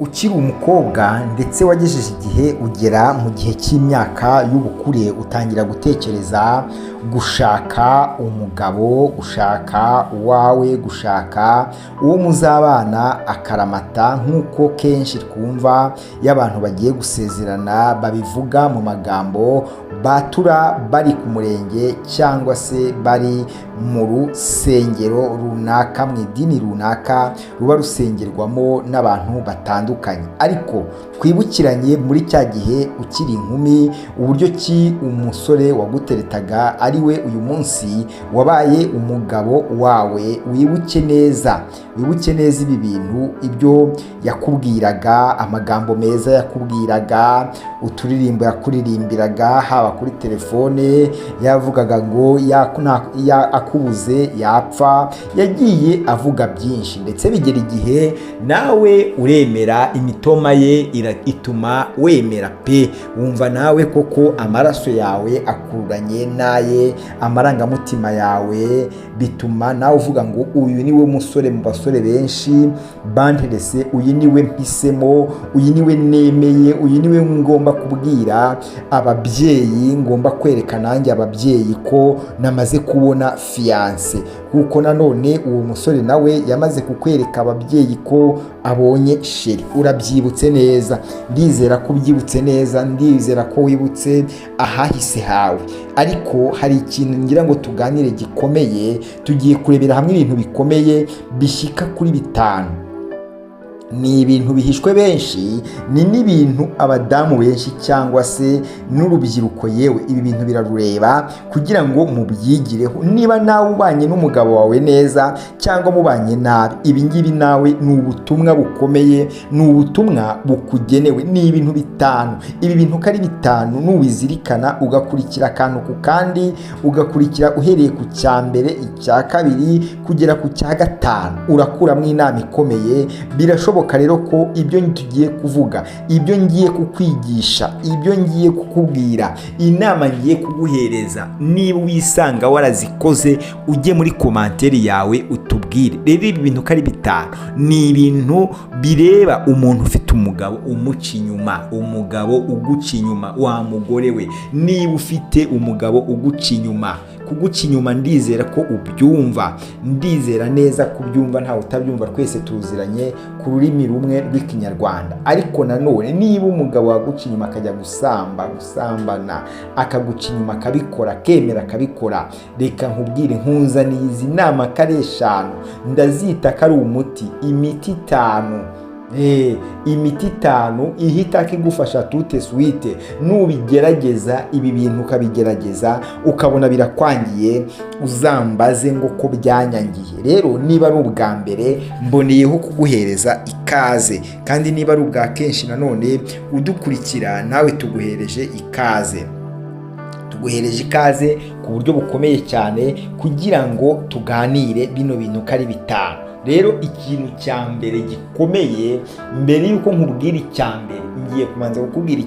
ukiri umukobwa ndetse wagejeje igihe ugera mu gihe cy'imyaka y'ubukure, utangira gutekereza gushaka umugabo, gushaka uwawe, gushaka uwo muzabana akaramata, nk'uko kenshi twumva iyo abantu bagiye gusezerana babivuga mu magambo batura bari ku murenge cyangwa se bari mu rusengero runaka, mu idini runaka ruba rusengerwamo n'abantu batandukanye. Ariko twibukiranye muri cya gihe ukiri inkumi uburyo ki umusore waguteretaga ari we uyu munsi wabaye umugabo wawe. Wibuke neza ibi bintu, ibyo yakubwiraga, amagambo meza yakubwiraga, uturirimbo yakuririmbiraga, haba kuri telefone yavugaga ngo akubuze yapfa. Yagiye avuga byinshi ndetse bigera igihe nawe uremera, imitoma ye ituma wemera pe, wumva nawe koko amaraso yawe akuranye naye, amarangamutima yawe bituma nawe uvuga ngo uyu niwe musore mu basore benshi banterese, uyu niwe mpisemo, uyu niwe nemeye, uyu niwe ngomba kubwira ababyeyi, ngomba kwereka nanjye ababyeyi ko namaze kubona fiance. Kuko nanone uwo musore nawe yamaze kukwereka ababyeyi ko abonye sheri. Urabyibutse neza, ndizera ko ubyibutse neza, ndizera ko wibutse ahahise hawe. Ariko hari ikintu ngira ngo tuganire gikomeye, tugiye kurebera hamwe ibintu bikomeye bishyika kuri 5. Ni ibintu bihishwe benshi, ni n'ibintu abadamu benshi cyangwa se n'urubyiruko yewe ibi bintu birarureba kugira ngo mubyigireho. Niba nawe ubanye n'umugabo wawe neza cyangwa mubanye nabi, ibi ngibi nawe ni ubutumwa bukomeye, ni ubutumwa bukugenewe. Ni ibintu 5. Ibi bintu ko ari 5 nubizirikana ugakurikira akantu ku kandi, ugakurikira uhereye ku cya mbere, icya kabiri kugera ku cya 5, urakuramo inama ikomeye. Birashoboka rero ko ibyo tugiye kuvuga, ibyo ngiye kukwigisha, ibyo ngiye kukubwira, inama ngiye kuguhereza, niba wisanga warazikoze ujye muri komanteri yawe utubwire. Rero ibi bintu ko ari 5 ni ibintu bireba umuntu ufite umugabo umuca inyuma, umugabo uguca inyuma, wa mugore we. Niba ufite umugabo uguca inyuma, kuguca inyuma ndizera ko ubyumva, ndizera neza kubyumva, ntawe utabyumva, twese tuziranye ku rurimi rumwe rw'ikinyarwanda. Ariko nanone niba umugabo waguca inyuma akajya gusambana, akaguca inyuma akabikora, akemera akabikora, reka nkubwire, nkuzaniye izi nama ko ari 5, ndazita ko ari umuti, imiti 5. Imiti 5 ihita kigufasha tute suite. Nubigerageza ibi bintu, ukabigerageza ukabona birakwangiye, uzambaze ngo ko byanyangiye. Rero niba ari ubwa mbere mboneyeho kuguhereza ikaze, kandi niba ari ubwa kenshi nanone udukurikira, nawe tuguhereje ikaze. Tuguhereje ikaze ku buryo bukomeye cyane kugira ngo tuganire bino bintu ko ari 5. Rero ikintu cya mbere gikomeye, mbere yuko nkubwira icya mbere, ngiye kubanza kukubwira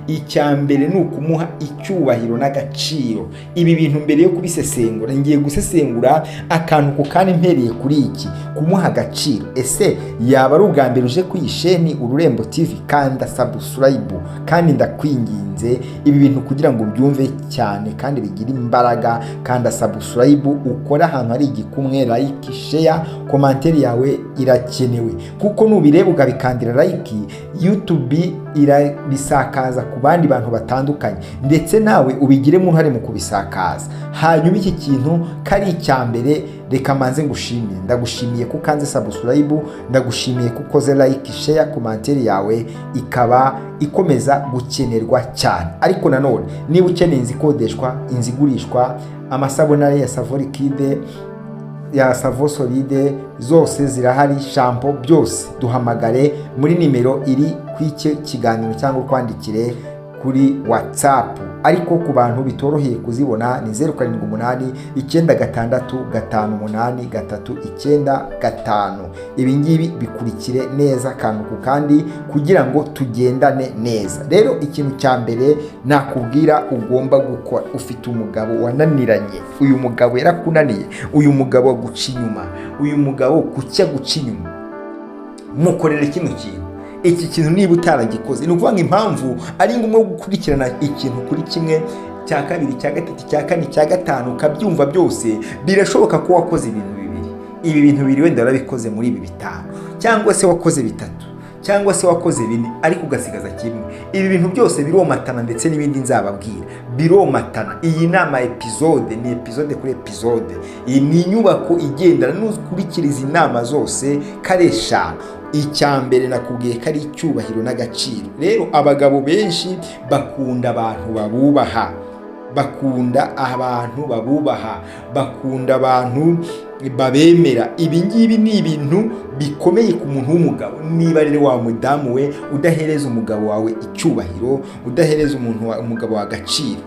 icya mbere ni ukumuha icyubahiro n'agaciro. Ibi bintu mbere yo kubisesengura, ngiye gusesengura akantu ku kandi mpereye kuri iki, kumuha agaciro. Ese yaba ari ubwa mbere uje kuri isheni Ururembo TV, kanda subscribe, kandi ndakwinginze ibi bintu kugira ngo byumve cyane kandi bigire imbaraga. Kanda subscribe, ukora ahantu hari igikumwe, like, share, komanteri yawe irakenewe, kuko nubireba ukabikandira like, YouTube irabisakaza ku bandi bantu batandukanye, ndetse nawe ubigiremo uruhare mu kubisakaza. Hanyuma iki kintu kari icya mbere, reka manze ngushimire. Ndagushimiye ko ukanze subscribe, ndagushimiye ko ukoze like, share, komanteri yawe ikaba ikomeza gukenerwa cyane. Ariko nanone niba ukeneye inzikodeshwa, inzigurishwa, amasabonari ya Savo Liquide, ya Savo Solide, zose zirahari, shampoo byose, duhamagare muri nimero iri kw'icyo kiganiro cyangwa ukwandikire kuri WhatsApp. Ariko ku bantu bitoroheye kuzibona ni 078 9658395. Ibi ngibi bikurikire neza akantu ku kandi kugira ngo tugendane neza. Rero ikintu cya mbere nakubwira ugomba gukora, ufite umugabo wananiranye, uyu mugabo yarakunaniye, uyu mugabo guca inyuma, uyu mugabo kucya guca inyuma, mukorere kino kintu. iki kintu niba utaragikoze, ni ukuvuga ngo impamvu ari ngombwa gukurikirana ikintu kuri kimwe, cya kabiri, cya gatatu, cya kane, cya gatanu, ukabyumva byose, birashoboka ko wakoze ibintu bibiri. Ibi bintu bibiri wenda warabikoze muri ibi bitanu, cyangwa se wakoze bitatu, cyangwa se wakoze bine, ariko ugasigaza kimwe. Ibi bintu byose biromatana, ndetse n'ibindi nzababwira biromatana. Iyi nama episode ni episode kuri episode. Iyi ni inyubako igendana n'ukurikiriza inama zose kare eshanu. Icya mbere nakubwiye ko ari icyubahiro n'agaciro. Rero abagabo benshi bakunda abantu babubaha, bakunda abantu babubaha, bakunda abantu babemera. Ibi ngibi ni ibintu bikomeye ku muntu w'umugabo. Niba rero wa mudamu we udahereza umugabo wawe icyubahiro, udahereza umugabo wa agaciro,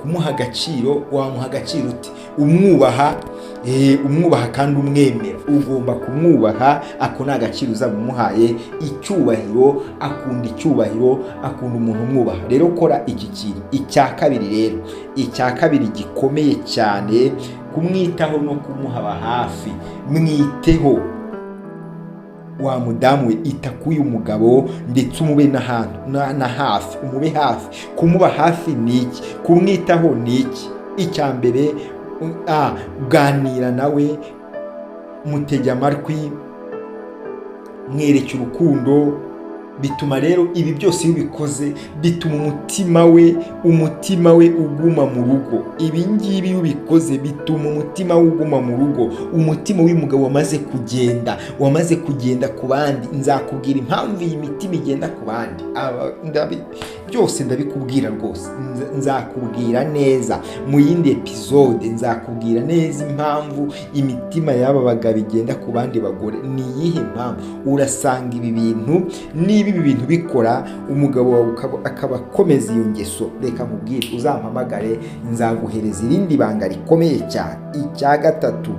kumuha agaciro, wamuha agaciro uti? Umwubaha, umwubaha kandi umwemera. Ugomba kumwubaha, ako ni agaciro uzaba umuhaye. Icyubahiro, akunda icyubahiro, akunda umuntu umwubaha. Rero kora iki kintu. Icya kabiri rero, icya kabiri gikomeye cyane, kumwitaho no kumuhaba hafi. Mwiteho wa mudamu we, ita k'uyu mugabo ndetse umube na hafi, umube hafi. Kumuba hafi ni iki? Kumwitaho ni iki? Icya mbere, ganira nawe, mutege amatwi, mwereke urukundo. Bituma rero ibi byose iyo ubikoze, bituma umutima we uguma mu rugo. Ibi ngibi iyo ubikoze, bituma umutima we uguma mu rugo. Umutima w'umugabo wamaze kugenda ku bandi. Nzakubwira impamvu iyi mitima igenda ku bandi. Byose ndabikubwira rwose, nzakubwira neza mu yindi episode. Nzakubwira neza impamvu imitima y'aba bagabo igenda ku bandi bagore. Ni iyihe mpamvu? Urasanga ibi bintu, niba ibi bintu bikora, umugabo wawe akaba akomeza iyo ngeso, reka nkubwire, uzampamagare, nzaguhereza irindi banga rikomeye cyane. Icya gatatu,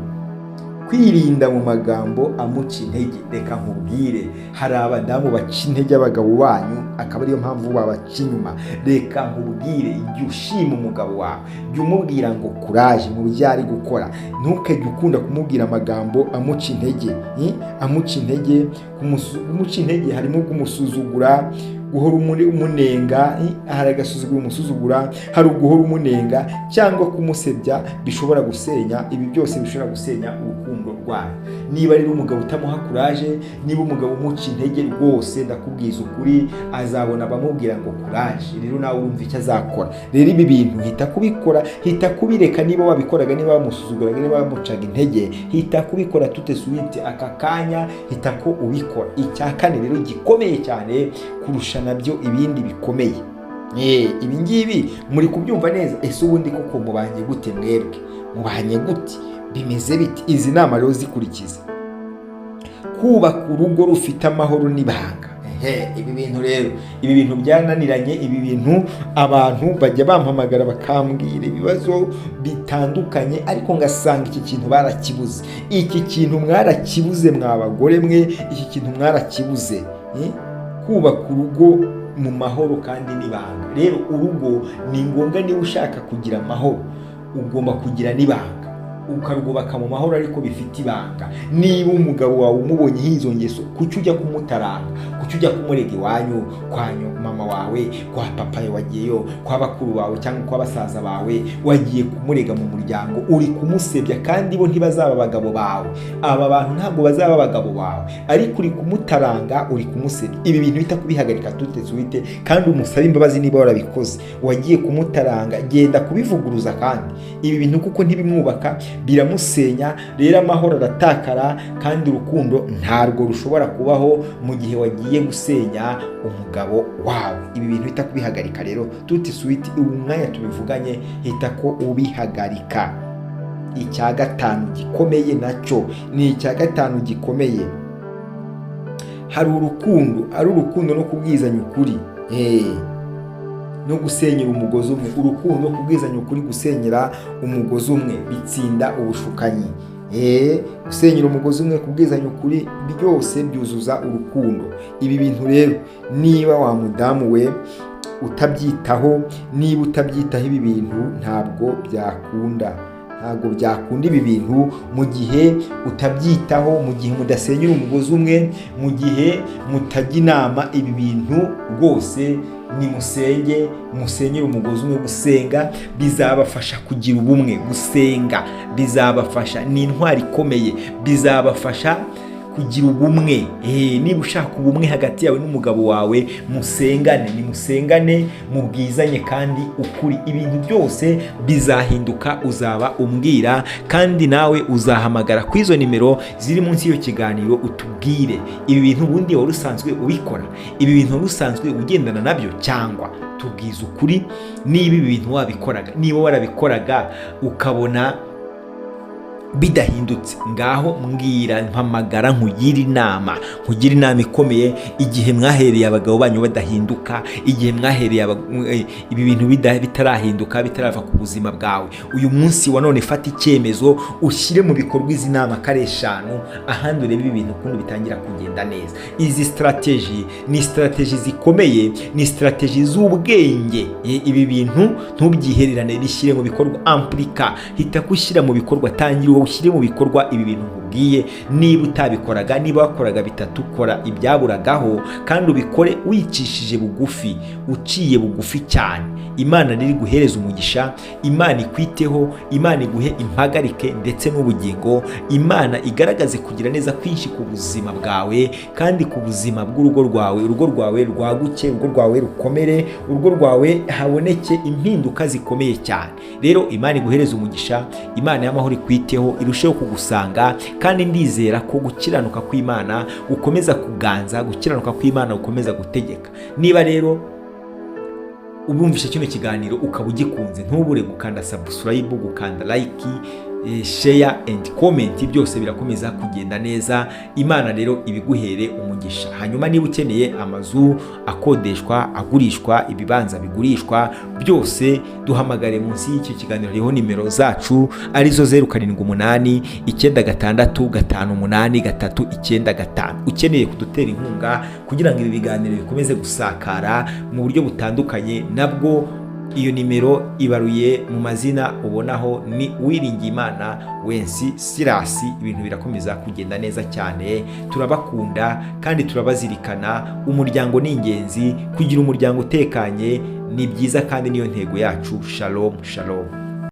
kwirinda mu magambo amuca intege. Reka nkubwire, hari abadamu baca intege abagabo banyu, akaba ariyo mpamvu babaca inyuma. Reka nkubwire, jya ushima umugabo wawe, jya umubwira ngo kuraje mu byo ari gukora. Ntukajye ukunda kumubwira amagambo amuca intege. Amuca intege, kumuca intege harimo kumusuzugura, guhora umunenga. Hari agasuzuguro umusuzugura, hari uguhora umunenga cyangwa kumusebya, bishobora gusenya. Ibi byose bishobora gusenya urukundo rwayo. Niba rero umugabo utamuha kuraje, niba umugabo umuca intege, rwose ndakubwiza ukuri, azabona abamubwira ngo kuraje. Rero nawe urumva icyo azakora. Rero ibi bintu hita kubikora, hita kubireka. Niba wabikoraga, niba wamusuzuguraga, niba wamucaga intege, hita kubikora tute suite aka kanya, hita ko ubikora. Icya kane rero gikomeye cyane kurusha nabyo ibindi bikomeye, ibi ngibi muri kubyumva neza. Ese ubundi koko mubanye gute mwebwe? Mubanye gute? Bimeze biti? Izi nama rero zikurikiza. Kubaka urugo rufite amahoro n'ibanga. Ibi bintu rero, ibi bintu byananiranye. Ibi bintu abantu bajya bampamagara bakambwira ibibazo bitandukanye, ariko ngasanga iki kintu barakibuze. Iki kintu mwarakibuze mwa bagore mwe, iki kintu mwarakibuze. Kubaka urugo mu mahoro kandi n'ibanga. Rero urugo ni ngombwa, niba ushaka kugira amahoro ugomba kugira n'ibanga, ukarwubaka mu mahoro ariko bifite ibanga. Niba umugabo wawe umubonye izo ngeso, kuki ujya kumutaranga? Kuki ujya kumurega iwanyu, kwa mama wawe, kwa papa wagiyeyo, kwa bakuru bawe cyangwa kwa basaza bawe, wagiye kumurega mu muryango, uri kumusebya, kandi bo ntibazaba abagabo bawe. Aba bantu ntabwo bazaba abagabo bawe, ariko uri kumutaranga, uri kumusebya. Ibi bintu bita kubihagarika tutetse wite, kandi umusaba imbabazi niba warabikoze. Wagiye kumutaranga, genda kubivuguruza. Kandi ibi bintu kuko ntibimwubaka, biramusenya. Rero amahoro aratakara, kandi urukundo ntarwo rushobora kubaho mu gihe wagiye gusenya umugabo wawe. Ibi bintu hita kubihagarika rero tuti suite. Ubu mwanya tubivuganye, hita ko ubihagarika. Icya gatanu gikomeye nacyo ni icya gatanu gikomeye. Hari urukundo no kubwizanya ukuri, no gusenyera umugozi umwe. Urukundo no kubwizanya ukuri, gusenyera umugozi umwe bitsinda ubushukanyi. Gusenyera umugozi umwe, kubwizanya ukuri, byose byuzuza urukundo. Ibi bintu rero, niba wa mudamu we utabyitaho, niba utabyitaho, ibi bintu ntabwo byakunda, ntabwo byakunda ibi bintu mu gihe utabyitaho, mu gihe mudasenyera umugozi umwe, mu gihe mutajya inama. Ibi bintu rwose nimusenge, musenyere umugozi umwe. Gusenga bizabafasha kugira ubumwe, gusenga bizabafasha, ni intwari ikomeye, bizabafasha kugira ubumwe. Niba ushaka ubumwe hagati yawe n'umugabo wawe, musengane, nimusengane, mubwizanye kandi ukuri. Ibintu byose bizahinduka, uzaba umbwira kandi nawe uzahamagara ku izo nimero ziri munsi y'icyo kiganiro utubwire ibi bintu ubundi wari usanzwe ubikora, ibi bintu wari usanzwe ugendana nabyo, cyangwa tubwize ukuri niba ibi bintu wabikoraga. Niba warabikoraga ukabona bidahindutse, ngaho mbwira, mpamagara, nkugire inama ikomeye. Igihe mwahereye abagabo banyu badahinduka, igihe mwahereye ibi bintu bitarahinduka, bitarava ku buzima bwawe, uyu munsi wa none fata icyemezo, ushyire mu bikorwa izi nama kare 5, ahandi urebe ibi bintu ukuntu bitangira kugenda neza. Izi strategy ni strategy zikomeye, ni strategy z'ubwenge. Ibi bintu ntubyihererane, bishyire mu bikorwa, amplika, hita kushyira mu bikorwa, tangira ushyire mu bikorwa ibi bintu nkubwiye. Niba utabikoraga, niba wakoraga 3, kora ibyaburagaho kandi ubikore wicishije bugufi, uciye bugufi cyane. Imana niri guhereza umugisha, Imana ikwiteho, Imana iguhe impagarike ndetse n'ubugingo. Imana igaragaze kugira neza kwinshi ku buzima bwawe kandi ku buzima bw'urugo rwawe. Urugo rwawe rwaguke, urugo rwawe rukomere, urugo rwawe haboneke impinduka zikomeye cyane. Rero Imana iguhereza umugisha, Imana y'amahoro ikwiteho, irusheho kugusanga kandi ndizera ko gukiranuka kw'Imana gukomeza kuganza, gukiranuka kw'Imana gukomeza gutegeka. Niba rero ubumvishe kino kiganiro ukaba ugikunze, ntubure gukanda subscribe, gukanda like, share and comment, byose birakomeza kugenda neza. Imana rero ibiguhere umugisha. Hanyuma niba ukeneye amazu akodeshwa, agurishwa, ibibanza bigurishwa, byose duhamagare munsi y'icyo kiganiro. Hariho nimero zacu arizo 078 965 58 395. Ukeneye kudutera inkunga kugira ngo ibi biganiro bikomeze gusakara mu buryo butandukanye, nabwo iyo nimero ibaruye mu mazina ubonaho ni Uwiringiyimana Wenceslas. Ibintu birakomeza kugenda neza cyane, turabakunda kandi turabazirikana. Umuryango ni ingenzi, kugira umuryango utekanye ni byiza kandi niyo ntego yacu. Shalom shalom.